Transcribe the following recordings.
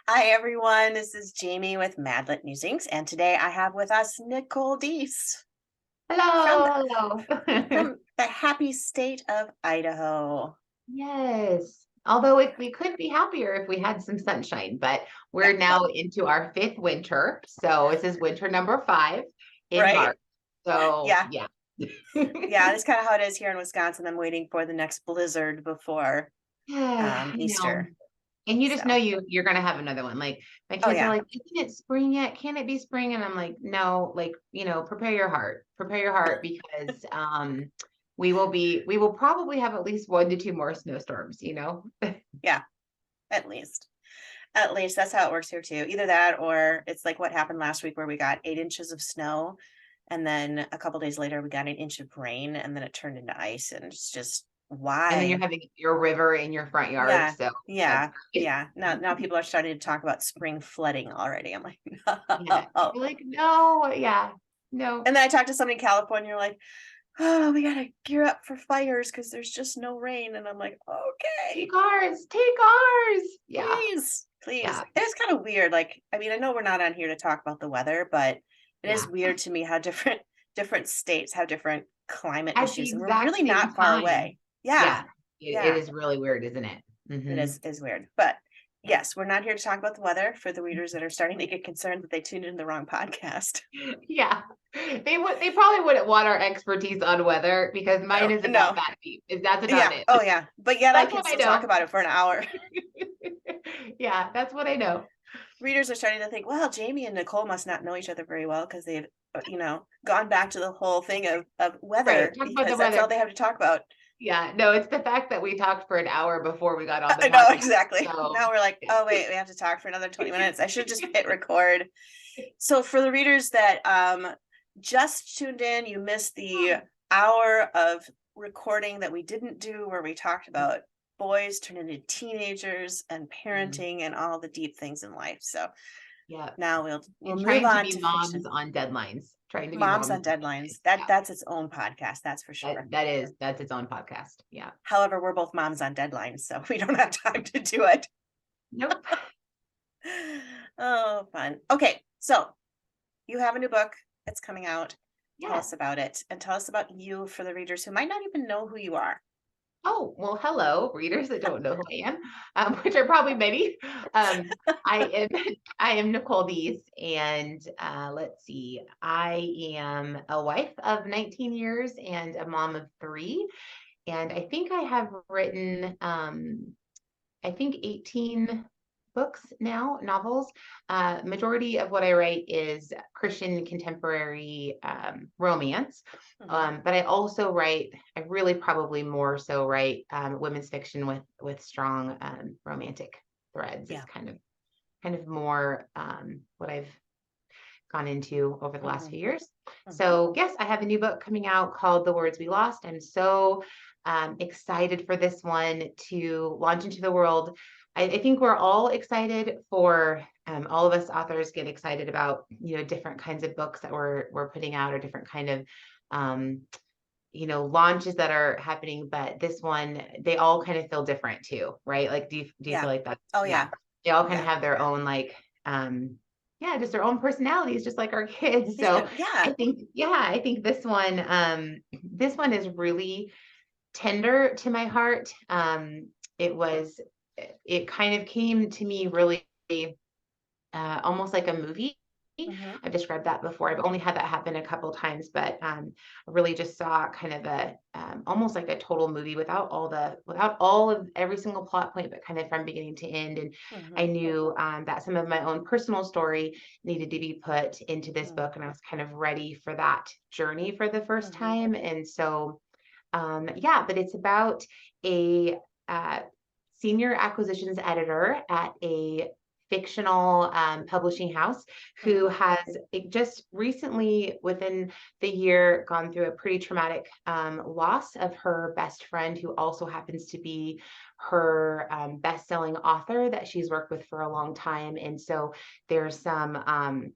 Hi, everyone. This is Jamie with MadLit Musings, and today I have with us Nicole Deese from Hello, hello. from the happy state of Idaho. Yes. Although we could be happier if we had some sunshine, but Yeah, we're now into our fifth winter. So this is winter number 5 in right? March. So Yeah, yeah. yeah. That's kind of how it is here in Wisconsin. I'm waiting for the next blizzard before Yeah, I know. Easter. And you just know So, you're gonna have another one. Like my oh kids are yeah, like, isn't it spring yet? Can it be spring? And I'm like, no, like, prepare your heart. Prepare your heart because we will probably have at least 1 to 2 more snowstorms. yeah. At least that's how it works here too. Either that, or it's like what happened last week, where we got 8 inches of snow, and then a couple days later we got an inch of rain, and then it turned into ice, and it's just And then you're why. having your river in your front yard. Yeah, So that's yeah, great. yeah. Now people are starting to talk about spring flooding already. I'm like, Yeah. no. You're like, no, yeah, no. And then I talked to somebody in California, you're like, oh, we gotta gear up for fires because there's just no rain. And I'm like, okay, Take ours, take ours. Yeah, please, please. yeah, It's kind of weird. Like, I mean, I know we're not on here to talk about the weather, but it is yeah. weird to me how different states have different climate At the issues, and we're exact really same not far time. away. Yeah, Yeah, it yeah. is really weird, isn't it? It Hmm. is weird. But yes, we're not here to talk about the weather for the readers that are starting to get concerned that they tuned into the wrong podcast. Yeah. They probably wouldn't want our expertise on weather because mine No, is about no. that deep. That's about Yeah. it. Oh yeah. But yet I That's can what I still talk know. about it for an hour. Yeah, that's what I know. Readers are starting to think, well, Jamie and Nicole must not know each other very well because they've, gone back to the whole thing of Right. weather Talk about the because that's all weather. they have to talk about. Yeah, no, it's the fact that we talked for an hour before we got on the I know, podcast. exactly. So Now we're like, yeah. oh wait, we have to talk for another 20 minutes. I should just hit record. So for the readers that just tuned in, you missed the hour of recording that we didn't do where we talked about boys turn into teenagers and Mm, parenting and all the deep things in life. So yeah. now we'll And move trying to on be to moms fiction. on deadlines. Trying to be Moms moms on on deadlines. deadlines. Yeah. That's its own podcast, that's for sure. That's its own podcast. Yeah. However, we're both moms on deadlines, so we don't have time to do it. Nope. Oh, fun. Okay, so you have a new book that's coming out. Tell Yeah. us about it, and tell us about you for the readers who might not even know who you are. Oh, well, hello, readers that don't know who I am, which are probably many. Um, I am I am Nicole Deese, and let's see, I am a wife of 19 years and a mom of 3. And I think I have written I think 18 books now, novels. Majority of what I write is Christian contemporary romance. Mhm. But I also write, I really probably more so write women's fiction with strong romantic threads. It's Yeah. kind of more what I've gone into over the last Mhm. few years. Mhm. So yes, I have a new book coming out called The Words We Lost. I'm so excited for this one to launch into the world. I think we're all excited for all of us authors get excited about different kinds of books that we're putting out or different kind of um, launches that are happening. But this one, they all kind of feel different too, right? Like, do you feel Yeah. like that? Oh, Yeah, yeah. they all kind of Yeah. have their own like yeah, just their own personalities, just like our kids. They So do. Yeah. I think this one is really tender to my heart. It was, it kind of came to me really almost like a movie. Mhm. I've described that before. I've only had that happen a couple times, but I really just saw kind of a almost like a total movie without all of every single plot point, but kind of from beginning to end. And I Mhm. knew that some of my own personal story needed to be put into this Mhm. book, and I was kind of ready for that journey for the first Mhm. time. And so, yeah, but it's about a uh, senior acquisitions editor at a fictional publishing house who Mhm. has just recently, within the year, gone through a pretty traumatic loss of her best friend, who also happens to be her best-selling author that she's worked with for a long time. And so there's some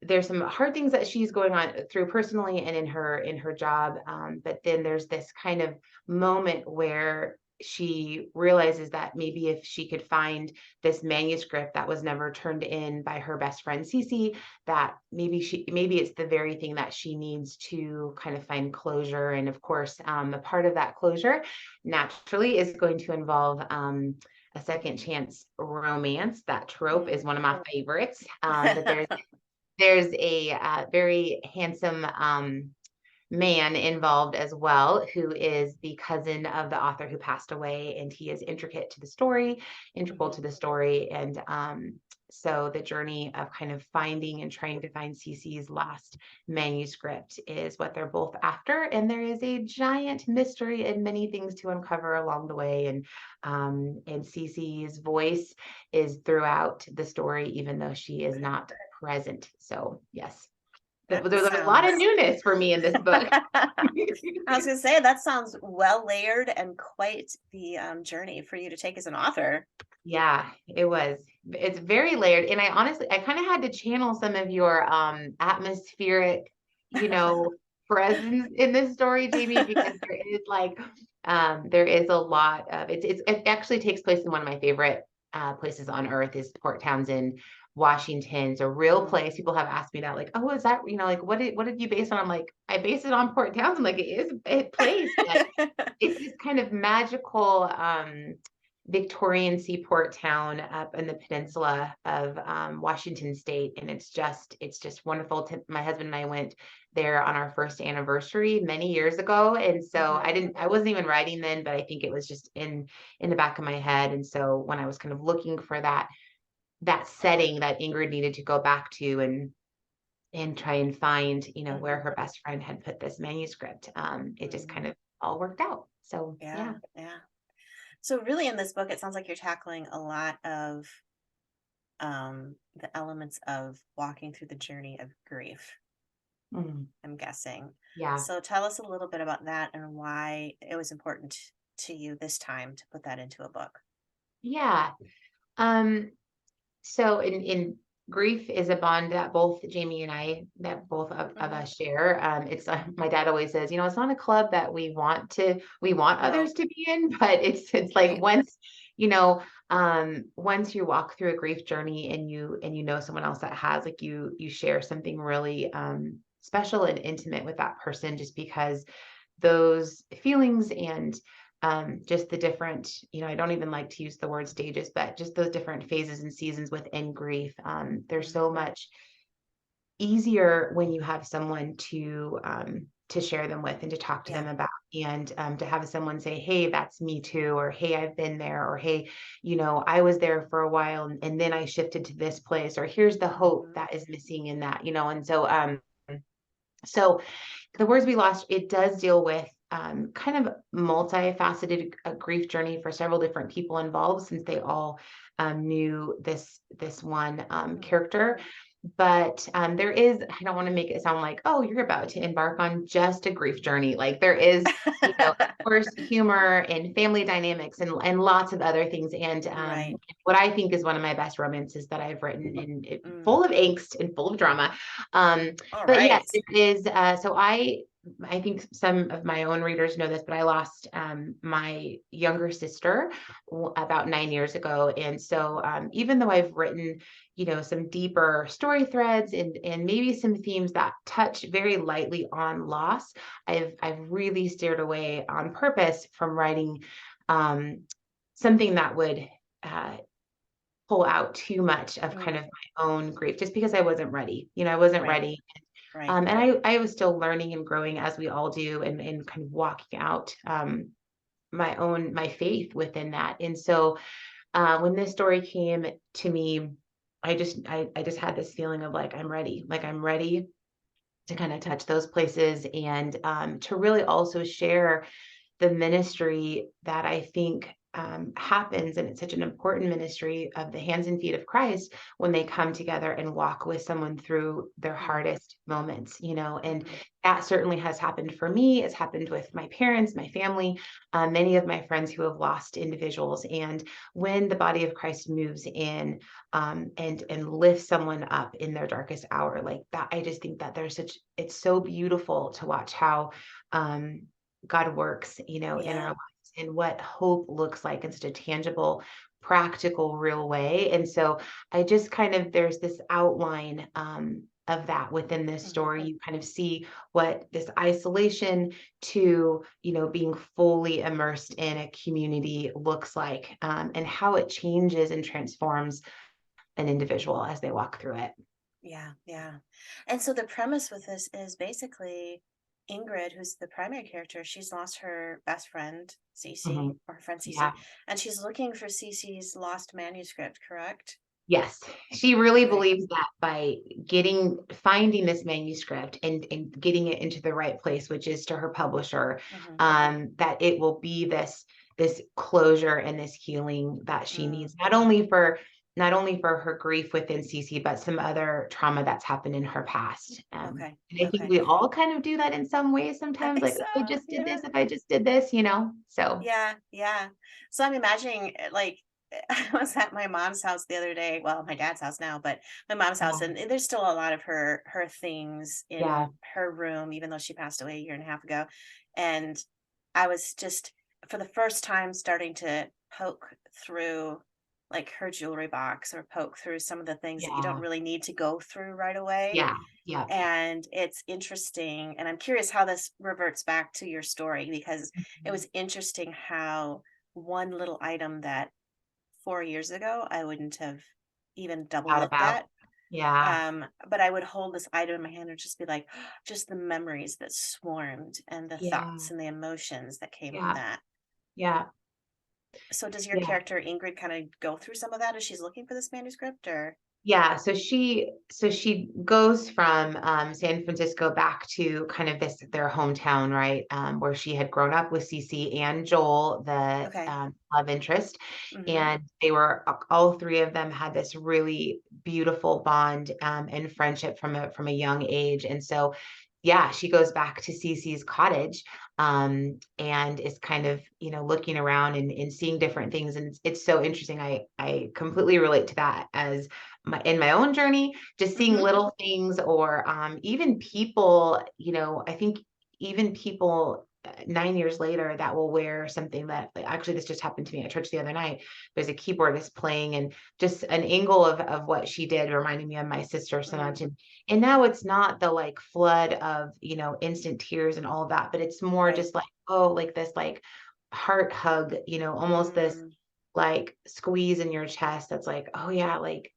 there's some hard things that she's going on through personally and in her job, but then there's this kind of moment where she realizes that maybe if she could find this manuscript that was never turned in by her best friend Cece, that maybe it's the very thing that she needs to kind of find closure. And of course, a part of that closure naturally is going to involve a second chance romance. That trope is one of my favorites. But there's a very handsome man involved as well, who is the cousin of the author who passed away, and he is integral to the story. And so the journey of kind of finding and trying to find Cece's last manuscript is what they're both after. And there is a giant mystery and many things to uncover along the way. And Cece's voice is throughout the story, even though she is not present. So yes. There's a lot of newness for me in this book. I was gonna say, that sounds well layered and quite the journey for you to take as an author. Yeah, it was. It's very layered. And I kind of had to channel some of your atmospheric, presence in this story, Jamie, because there is a lot of it actually takes place in one of my favorite places on earth, is Port Townsend, Washington. It's a real place. People have asked me that, like, oh, is that, what did you base it on? I'm like, I base it on Port Townsend. Like, it is a place. It's this kind of magical Victorian seaport town up in the peninsula of Washington State. And it's just wonderful. My husband and I went there on our first anniversary many years ago. And so I wasn't even writing then, but I think it was just in the back of my head. And so when I was kind of looking for that setting that Ingrid needed to go back to and try and find, where her best friend had put this manuscript, it just kind of all worked out. So yeah. So really in this book, it sounds like you're tackling a lot of the elements of walking through the journey of grief. I'm guessing. Yeah. So tell us a little bit about that and why it was important to you this time to put that into a book. Yeah. So in grief is a bond that both Jamie and I, that both of us share. It's my dad always says, it's not a club that we want others to be in, but it's like once you walk through a grief journey and you know someone else that has, like, you share something really special and intimate with that person, just because those feelings and just the different, I don't even like to use the word stages, but just those different phases and seasons within grief. There's so much easier when you have someone to share them with and to talk to them about, and to have someone say, hey, that's me too, or hey, I've been there, or hey, I was there for a while and then I shifted to this place, or here's the hope that is missing in that, and so The Words We Lost, it does deal with kind of multifaceted grief journey for several different people involved, since they all knew this one character. But there is, I don't want to make it sound like, oh, you're about to embark on just a grief journey. Like, there is, of course, humor and family dynamics and lots of other things. And what I think is one of my best romances that I've written, and full of angst and full of drama. But yes, it is. So I think some of my own readers know this, but I lost my younger sister about 9 years ago. And so even though I've written, some deeper story threads and maybe some themes that touch very lightly on loss, I've really steered away on purpose from writing something that would pull out too much of kind of my own grief, just because I wasn't ready. I wasn't ready. And I was still learning and growing, as we all do, and kind of walking out my faith within that. And so when this story came to me, I just had this feeling of like, I'm ready to kind of touch those places, and to really also share the ministry that I think happens. And it's such an important ministry of the hands and feet of Christ when they come together and walk with someone through their hardest moments, and that certainly has happened for me. It's happened with my parents, my family, many of my friends who have lost individuals. And when the body of Christ moves in and lifts someone up in their darkest hour, like that, I just think that it's so beautiful to watch how God works, in our lives. and what hope looks like in such a tangible, practical, real way. And so I just kind of, there's this outline of that within this Mhm. story. You kind of see what this isolation to, being fully immersed in a community looks like, and how it changes and transforms an individual as they walk through it. Yeah, yeah. And so the premise with this is basically Ingrid, who's the primary character, she's lost her best friend, Cece, Mhm. or her friend Cece, Yeah. and she's looking for Cece's lost manuscript, correct? Yes, she really Okay. believes that by finding this manuscript and getting it into the right place, which is to her publisher, Mm-hmm. that it will be this closure and this healing that she Mm, needs, not only for her grief within Cece, but some other trauma that's happened in her past. okay. And I think Okay. we all kind of do that in some ways I sometimes, think like, so. if I just did Yeah. this, if I just did this, so Yeah. Yeah. So I'm imagining like I was at my mom's house the other day. Well, my dad's house now, but my mom's house, yeah, and there's still a lot of her things yeah, in her room, even though she passed away a year and a half ago. And I was just for the first time starting to poke through like her jewelry box or poke through some of the things that you don't yeah, really need to go through right away. yeah, yeah. And it's interesting, and I'm curious how this reverts back to your story, because it Mhm. was interesting how one little item that 4 years ago I wouldn't have even double Thought looked about. at, Yeah, but I would hold this item in my hand and just be like, just the memories that swarmed and the yeah, thoughts and the emotions that came from yeah, that. yeah, So does your yeah. character Ingrid kind of go through some of that as she's looking for this manuscript, or Yeah, so she goes from, San Francisco back to kind of their hometown, right, where she had grown up with Cece and Joel, the, okay. love interest, Mhm. and they were all 3 of them had this really beautiful bond, and friendship from a young age, and so, yeah, she goes back to Cece's cottage, and is kind of, looking around and seeing different things, and it's so interesting. I completely relate to that as in my own journey, just seeing Mhm. little things or even people, I think even people 9 years later that will wear something that, like, actually, this just happened to me at church the other night. There's a keyboardist playing, and just an angle of what she did reminded me of my sister so Mm, much. And now it's not the like flood of, instant tears and all of that, but it's more right. just like, oh, like this like heart hug, almost this Mm, like squeeze in your chest that's like, oh yeah, like,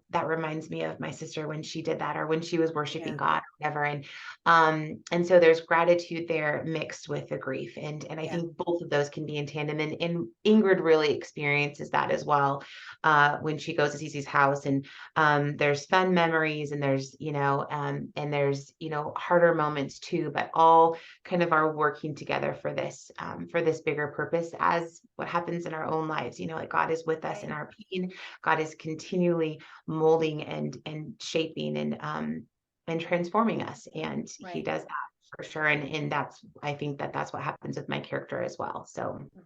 that reminds me of my sister when she did that or when she was worshiping yeah, God or whatever. And so there's gratitude there mixed with the grief. And I yeah, think both of those can be in tandem. And Ingrid really experiences that as well, when she goes to Cece's house. And there's fun memories and there's harder moments too, but all kind of are working together for this bigger purpose, as what happens in our own lives. Like God is with us in right, our pain. God is continually molding and shaping and transforming us, and He right. does that for sure. And I think that's what happens with my character as well. So Mm.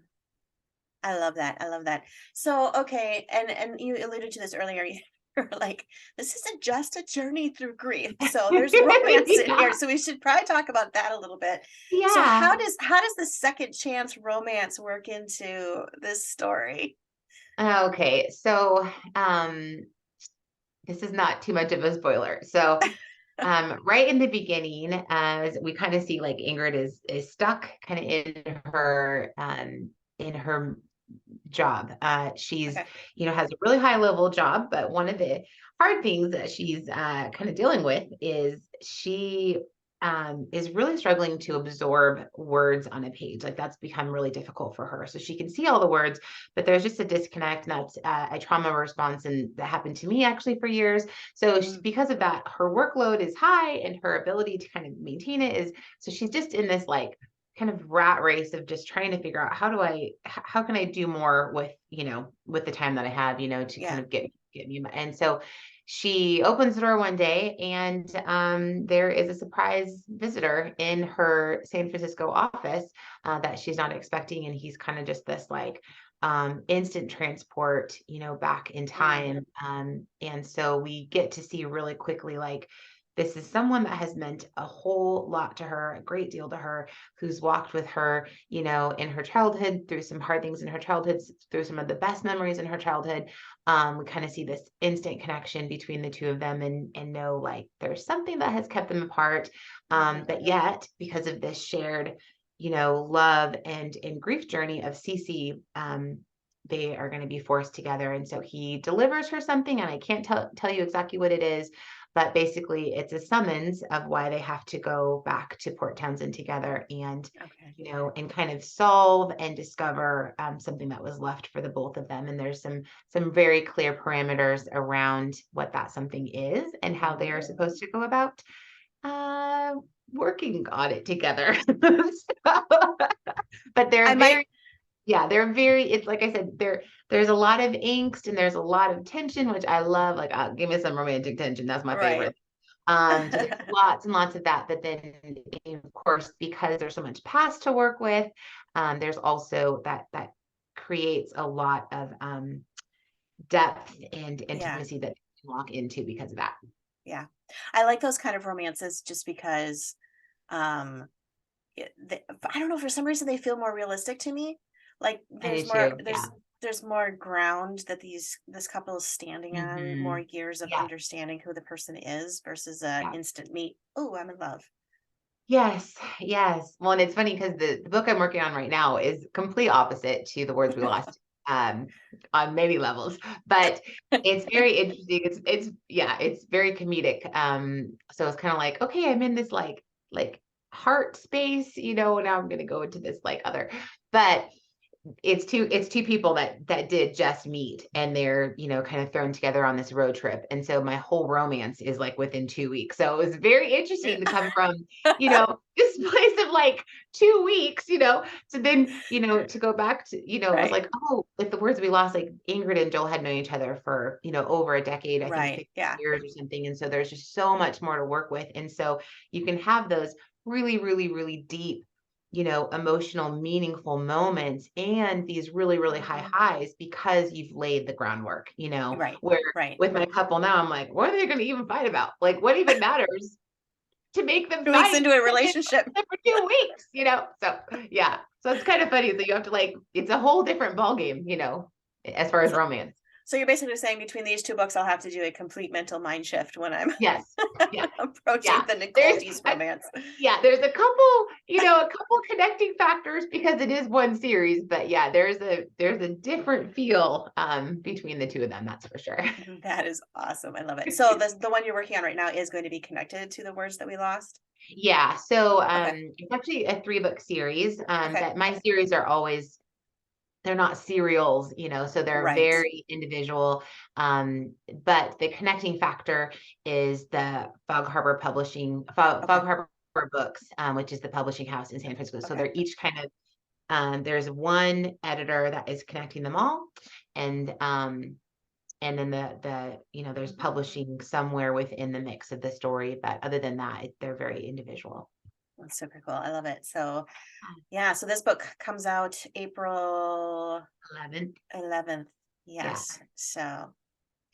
I love that. I love that. So, okay, and you alluded to this earlier. You were like, this isn't just a journey through grief. So there's romance in here. yeah, So we should probably talk about that a little bit. So yeah. how does the second chance romance work into this story? Okay, so this is not too much of a spoiler. So right in the beginning, as we kind of see, like, Ingrid is stuck kind of in her job. She's, Okay. has a really high level job, but one of the hard things that she's kind of dealing with is she is really struggling to absorb words on a page. Like, that's become really difficult for her. So she can see all the words, but there's just a disconnect. And that's a trauma response. And that happened to me actually for years. So Mm, because of that, her workload is high and her ability to kind of maintain it is, so she's just in this like kind of rat race of just trying to figure out how can I do more with the time that I have, to kind yeah. of get me. And so she opens the door one day, and there is a surprise visitor in her San Francisco office that she's not expecting. And he's kind of just this like instant transport, back in Mm, time. And so we get to see really quickly like this is someone that has meant a whole lot to her, a great deal to her, who's walked with her, you know, in her childhood, through some hard things in her childhood, through some of the best memories in her childhood. We kind of see this instant connection between the two of them, and know like there's something that has kept them apart. But yet, because of this shared, you know, love and grief journey of Cece, they are going to be forced together. And so he delivers her something, and I can't tell you exactly what it is, but basically it's a summons of why they have to go back to Port Townsend together, and Okay. you know, and kind of solve and discover something that was left for the both of them. And there's some very clear parameters around what that something is and how they are supposed to go about uh working on it together. But they're I might, they're very, it's like I said, there's a lot of angst and there's a lot of tension, which I love. Like, give me some romantic tension. That's my right. favorite. So there's lots and lots of that. But then, of course, because there's so much past to work with, there's also that creates a lot of depth and Yeah. intimacy that you can walk into because of that. Yeah. I like those kind of romances just because, um, I don't know, for some reason they feel more realistic to me. Like I do there's more, too. Yeah. there's more ground that this couple is standing on, more Hmm. years of Yeah. understanding who the person is versus a Yeah. instant meet. Oh, I'm in love. Yes, yes. Well, and it's funny because the book I'm working on right now is complete opposite to The Words We Lost, um, on many levels, but it's very interesting. It's very comedic. So it's kind of like, okay, I'm in this like heart space, you know, now I'm gonna go into this like other, but it's two people that did just meet, and they're, you know, kind of thrown together on this road trip. And so my whole romance is like within 2 weeks. So it was very interesting to come from, you know, this place of like 2 weeks, you know, to then, you know, to go back to, you know, it was Right. like, oh, like The Words We Lost, like Ingrid and Joel had known each other for, you know, over a decade, I think Right. 15 Yeah. years or something. And so there's just so much more to work with. And so you can have those really, really, really deep, you know, emotional, meaningful moments and these really, really high Mhm. highs because you've laid the groundwork, you know, Right. where Right. with my couple now, I'm like, what are they going to even fight about? Like, what even matters to make them 2 weeks fight into a if they've relationship. been for 2 weeks, you know? So, yeah. So it's kind of funny that you have to like, it's a whole different ballgame, you know, as far as So, romance. so you're basically saying between these two books, I'll have to do a complete mental mind shift when I'm Yes. Yeah. approaching Yeah. the Nicole There's Deese a romance. Yeah, there's a couple, you know, a couple connecting factors because it is one series, but yeah, there's a different feel between the two of them, that's for sure. That is awesome. I love it. So the one you're working on right now is going to be connected to the words that we lost. Yeah, so Okay. it's actually a 3-book series. Okay. But my series are always, they're not serials, you know, so they're Right. very individual. But the connecting factor is the Fog Okay. Harbor Books, which is the publishing house in San Francisco. So Okay. they're each kind of, there's one editor that is connecting them all, and and then the you know, there's publishing somewhere within the mix of the story, but other than that, they're very individual. That's super cool. I love it. So yeah, so this book comes out April 11. 11th. Yeah, Yes. So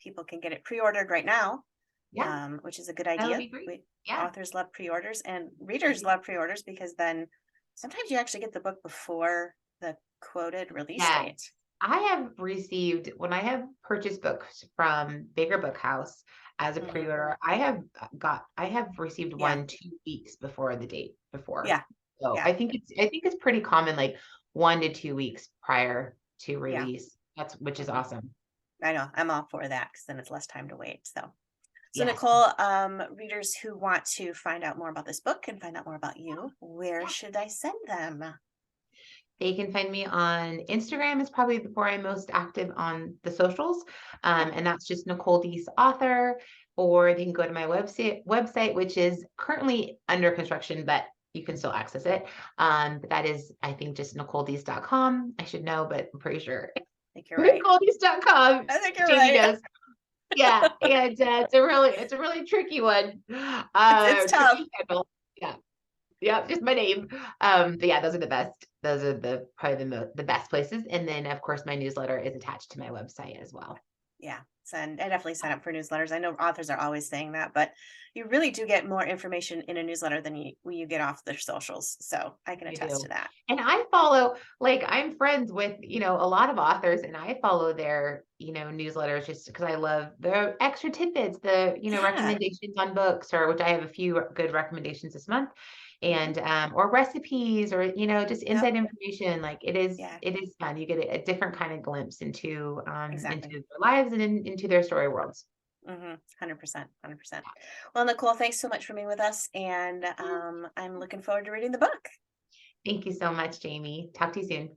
people can get it pre-ordered right now, yeah, which is a good that would idea. be great. Yeah, Authors love pre-orders and I readers do. love pre-orders because then sometimes you actually get the book before the quoted release Yeah, date. I have received, when I have purchased books from Bigger Book House as a Mhm. pre-order, I have received Yeah. one 2 weeks before the date before. Yeah. So Yeah. I think it's pretty common, like 1 to 2 weeks prior to Yeah. release. Which is Mhm. awesome. I know. I'm all for that because then it's less time to wait. So Yes. Nicole, readers who want to find out more about this book and find out more about you, where Yeah. should I send them? They can find me on Instagram is probably where I'm most active on the socials. Okay. And that's just Nicole Deese author, or they can go to my website, which is currently under construction, but you can still access it. But that is, I think, just NicoleDeese.com. I should know, but I'm pretty sure. I think you're right. NicoleDeese.com. I think you're Jamie right. knows. Yeah, and it's a really tricky one. It's tough. Tricky handle. Yeah. Yeah, just my name. But yeah, those are the best. Those are probably the best places. And then of course my newsletter is attached to my website as well. Yeah. I definitely sign up for newsletters. I know authors are always saying that, but you really do get more information in a newsletter than you get off their socials. So I can You attest do. to that. And I follow, like, I'm friends with, a lot of authors, and I follow their, newsletters just because I love the extra tidbits, the, Yeah. recommendations on books, or which I have a few good recommendations this month, Mhm. and or recipes, or, just Yep. inside information. Like, Yeah, it is fun. You get a different kind of glimpse into exactly. their lives and into their story worlds. 100%, 100%. Well, Nicole, thanks so much for being with us. And I'm looking forward to reading the book. Thank you so much, Jamie. Talk to you soon.